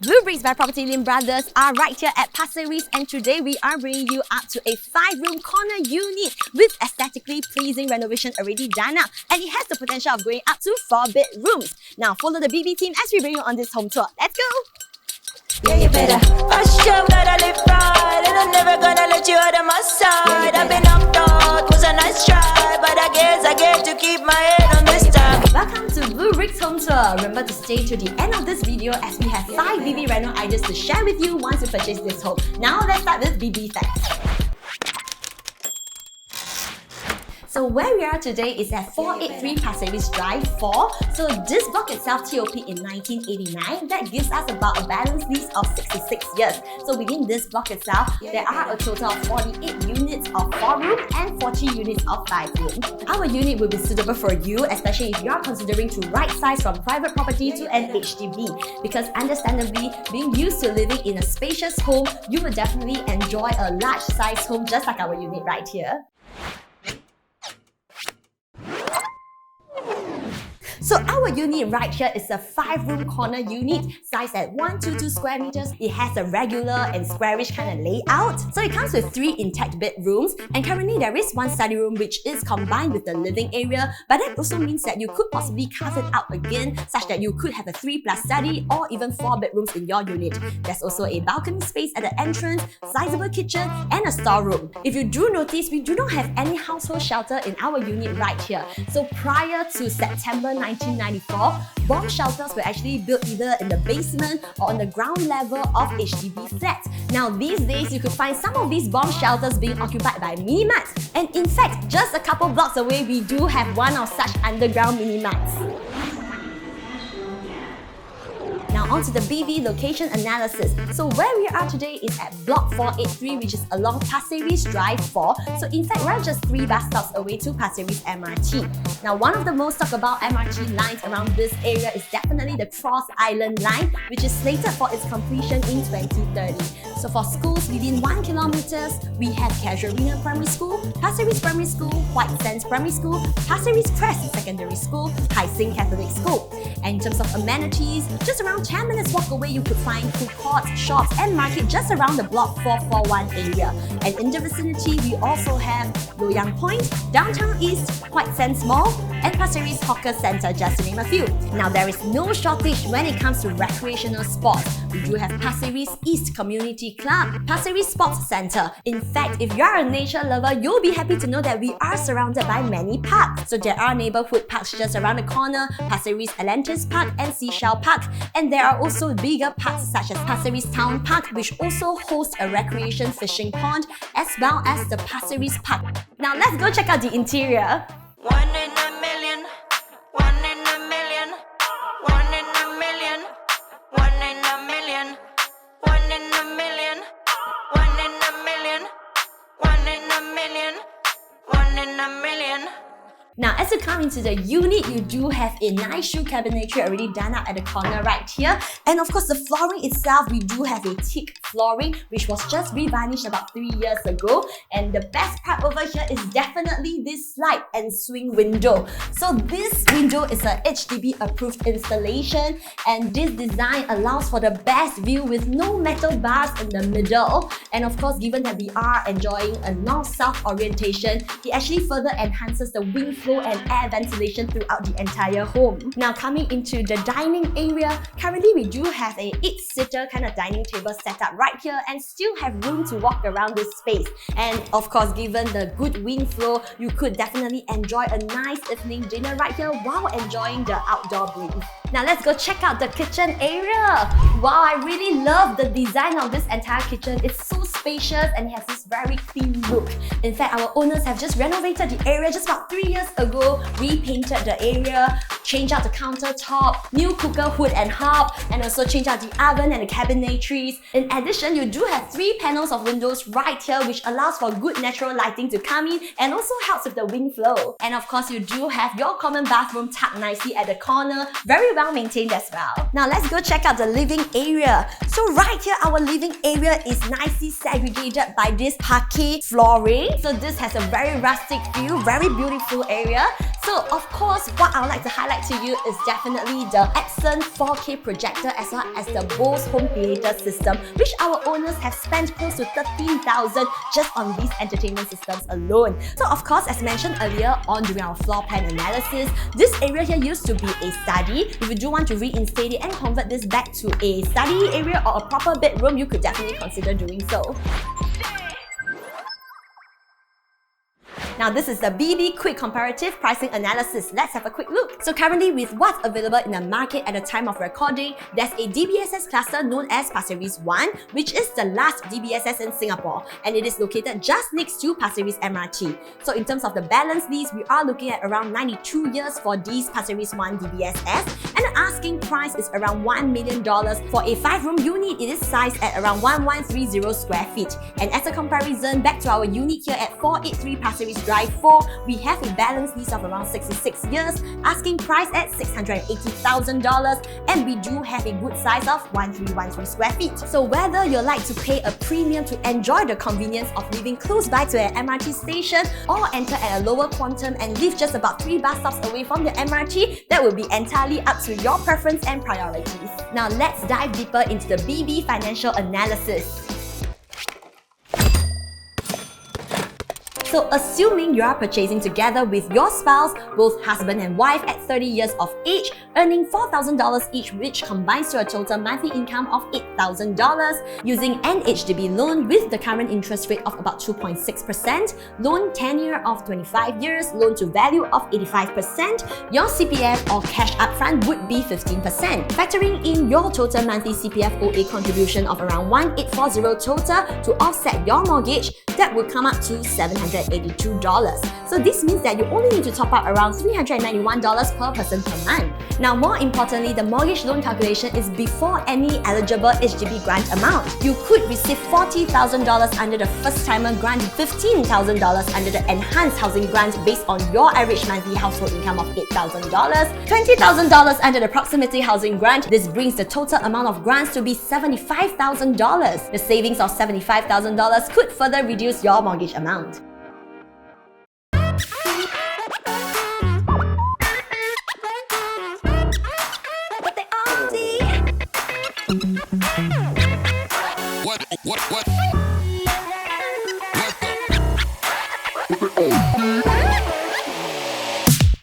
Bleubricks by PropertyLimBrothers are right here at Pasir Ris, and today we are bringing you up to a 5-room corner unit with aesthetically pleasing renovation already done up, and it has the potential of going up to 4 bedrooms. Now follow the BB team as we bring you on this home tour. Let's go! Yeah, you better hush up, gotta live right, and I'm never gonna let you out of my side. I've been knocked out, was a nice try, but I guess I get to keep my head on this time. Welcome to Bleubricks Home Tour. Remember to stay to the end of this video as we have 5 BB reno ideas to share with you once you purchase this home. Now let's start with BB facts. So where we are today is at 483 Pasir Ris Drive 4. So this block itself TOP in 1989. That gives us about a balance lease of 66 years. So within this block itself, there are a total of 48 units of 4-room and 40 units of 5-room. Our unit will be suitable for you, especially if you are considering to right size from private property to an HDB. Because understandably, being used to living in a spacious home, you will definitely enjoy a large size home just like our unit right here. So our unit right here is a 5-room corner unit, sized at 122 square meters. It has a regular and squarish kind of layout. So it comes with 3 intact bedrooms, and currently there is 1 study room which is combined with the living area, but that also means that you could possibly carve it out again, such that you could have a 3+ study or even 4 bedrooms in your unit. There's also a balcony space at the entrance, sizable kitchen, and a storeroom. If you do notice, we do not have any household shelter in our unit right here. So prior to September 1994, bomb shelters were actually built either in the basement or on the ground level of HDB flats. Now these days, you could find some of these bomb shelters being occupied by mini-marts, and in fact, just a couple blocks away, we do have one of such underground mini-marts. Now on to the BV location analysis. So where we are today is at block 483, which is along Pasir Ris Drive 4. So in fact, we're just 3 bus stops away to Pasir Ris MRT. Now one of the most talked about MRT lines around this area is definitely the Cross Island line, which is slated for its completion in 2030. So for schools within 1 kilometer, we have Casuarina Primary School, Pasir Ris Primary School, White Sands Primary School, Pasir Ris Crest Secondary School, Hai Sing Catholic School. And in terms of amenities, just around 10 minutes walk away, you could find food courts, shops, and market just around the block 441 area. And in the vicinity, we also have Loyang Point, Downtown East, White Sands Mall, and Pasir Ris Hawker Centre, just to name a few. Now there is no shortage when it comes to recreational sports. We do have Pasir Ris East Community Club, Pasir Ris Sports Centre. In fact, if you are a nature lover, you'll be happy to know that we are surrounded by many parks. So there are neighbourhood parks just around the corner, Pasir Ris Atlantis Park and Seashell Park, and there are also bigger parks such as Pasir Ris Town Park, which also hosts a recreation fishing pond, as well as the Pasir Ris Park. Now let's go check out the interior. 1 in a million, 1 in a million, 1 in a million, 1 in a million, 1 in a million, 1 in a million, 1 in a million, 1 in a million. Now, as you come into the unit, you do have a nice shoe cabinetry already done up at the corner right here. And of course, the flooring itself, we do have a teak flooring, which was just re-varnished about 3 years ago. And the best part over here is definitely this slide and swing window. So this window is a HDB approved installation, and this design allows for the best view with no metal bars in the middle. And of course, given that we are enjoying a north-south orientation, it actually further enhances the wind flow and air ventilation throughout the entire home. Now coming into the dining area, currently we do have a 8-seater kind of dining table set up right here and still have room to walk around this space. And of course, given the good wind flow, you could definitely enjoy a nice evening dinner right here while enjoying the outdoor breeze. Now let's go check out the kitchen area. Wow, I really love the design of this entire kitchen. It's so spacious and it has this very clean look. In fact, our owners have just renovated the area just about 3 years ago, repainted the area, changed out the countertop, new cooker hood and hob, and also changed out the oven and the cabinetries. In addition, you do have 3 panels of windows right here, which allows for good natural lighting to come in and also helps with the wind flow. And of course, you do have your common bathroom tucked nicely at the corner, very well maintained as well. Now let's go check out the living area. So right here, our living area is nicely segregated by this parquet flooring. So this has a very rustic feel, very beautiful area. So of course, what I would like to highlight to you is definitely the excellent 4K projector as well as the Bose home theater system, which our owners have spent close to 13,000 just on these entertainment systems alone. So of course, as mentioned earlier on during our floor plan analysis, this area here used to be a study. If you do want to reinstate it and convert this back to a study area or a proper bedroom, you could definitely consider doing so. Now this is the BB Quick Comparative Pricing Analysis. Let's have a quick look. So currently with what's available in the market at the time of recording, there's a DBSS cluster known as Pasir Ris 1, which is the last DBSS in Singapore, and it is located just next to Pasir Ris MRT. So in terms of the balance lease, we are looking at around 92 years for these Pasir Ris 1 DBSS, and the asking price is around $1 million. For a 5-room unit, it is sized at around 1130 square feet. And as a comparison, back to our unit here at 483 Pasir Ris Drive 4, we have a balance lease of around 66 years, asking price at $680,000, and we do have a good size of 1313 square feet. So whether you like to pay a premium to enjoy the convenience of living close by to an MRT station, or enter at a lower quantum and live just about 3 bus stops away from the MRT, that will be entirely up to your preference and priorities. Now let's dive deeper into the BB financial analysis. So assuming you are purchasing together with your spouse, both husband and wife at 30 years of age, earning $4,000 each, which combines to a total monthly income of $8,000, using an HDB loan with the current interest rate of about 2.6%, loan tenure of 25 years, loan to value of 85%, your CPF or cash upfront would be 15%. Factoring in your total monthly CPF OA contribution of around $1,840 total to offset your mortgage, that would come up to $782. So this means that you only need to top up around $391 per person per month. Now more importantly, the mortgage loan calculation is before any eligible HDB grant amount. You could receive $40,000 under the first timer grant, $15,000 under the enhanced housing grant based on your average monthly household income of $8,000, $20,000 under the proximity housing grant. This brings the total amount of grants to be $75,000. The savings of $75,000 could further reduce your mortgage amount.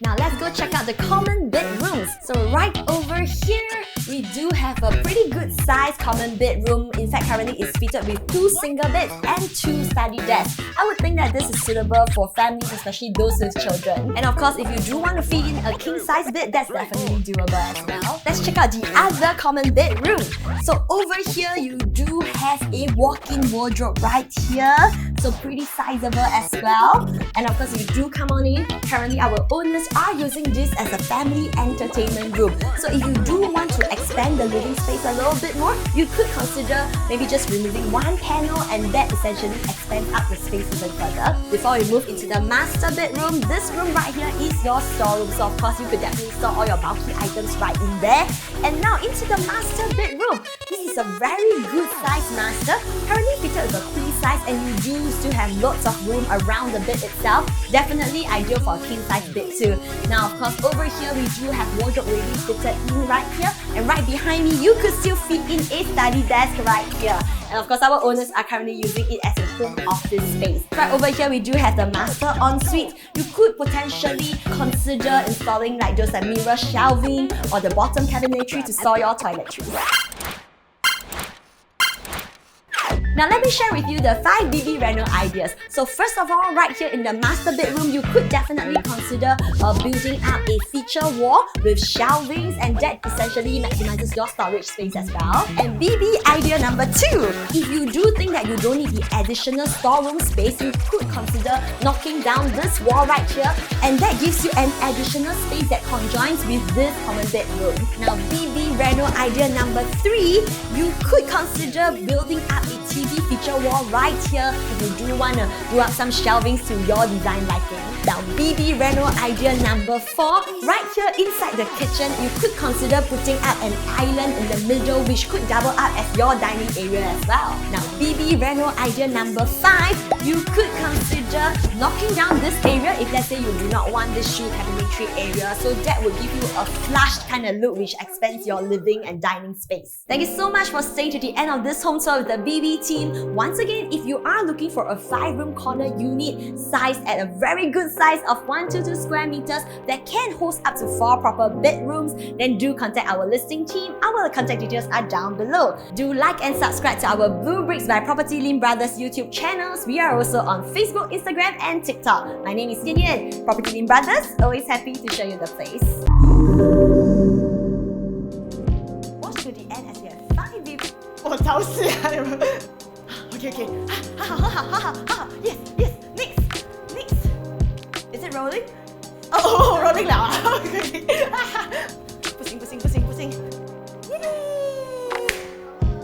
Now let's go check out the common bedrooms. So right over here, we do have a pretty good size common bedroom. In fact, currently it's fitted with 2 single beds and 2 study desks. I would think that this is suitable for families, especially those with children. And of course, if you do want to fit in a king size bed, that's definitely doable as well. Let's check out the other common bedroom. So over here, you do have a walk-in wardrobe right here. So pretty sizable as well. And of course, if you do come on in, currently our owners are using this as a family entertainment room. So if you do want to expand the living space a little bit more, you could consider maybe just removing one panel, and that essentially expands up the space even further. Before we move into the master bedroom, this room right here is your storeroom. So of course, you could definitely store all your bulky items right in there. And now into the master bedroom. This is a very good size master, currently fitted with a queen size, and you do still have lots of room around the bed itself. Definitely ideal for a king size bed too. Now of course, over here we do have wardrobe already fitted in right here, and right behind me you could still fit in a study desk right here. And of course, our owners are currently using it as a home office space. Right over here, we do have the master ensuite. You could potentially consider installing like those mirror shelving or the bottom cabinetry to store your toiletries. Now let me share with you the 5 BB reno ideas. So first of all, right here in the master bedroom, you could definitely consider building up a feature wall with shelvings, and that essentially maximizes your storage space as well. And BB idea number 2, if you do think that you don't need the additional storeroom space, you could consider knocking down this wall right here, and that gives you an additional space that conjoins with this common bedroom. Now BB reno idea number 3, you could consider building up a TV feature wall right here if you do want to do up some shelvings to your design liking. Now BB Reno idea number 4, right here inside the kitchen, you could consider putting up an island in the middle which could double up as your dining area as well. Now BB Reno idea number 5, you could consider knocking down this area if let's say you do not want this shoe cabinetry area, so that would give you a flushed kind of look which expands your living and dining space. Thank you so much for staying to the end of this home tour with the BB team. Once again, if you are looking for a 5-room corner unit sized at a very good size of 122 square meters that can host up to 4 proper bedrooms, then do contact our listing team. Our contact details are down below. Do like and subscribe to our bleubricks by PropertyLimBrothers YouTube channels. We are also on Facebook, Instagram and TikTok. My name is Gideon. PropertyLimBrothers, always happy to show you the place. Watch to the end as you have 5 views. Oh, 超市啊！Okay. Yes. Next. Is it rolling? Oh, rolling now. Okay.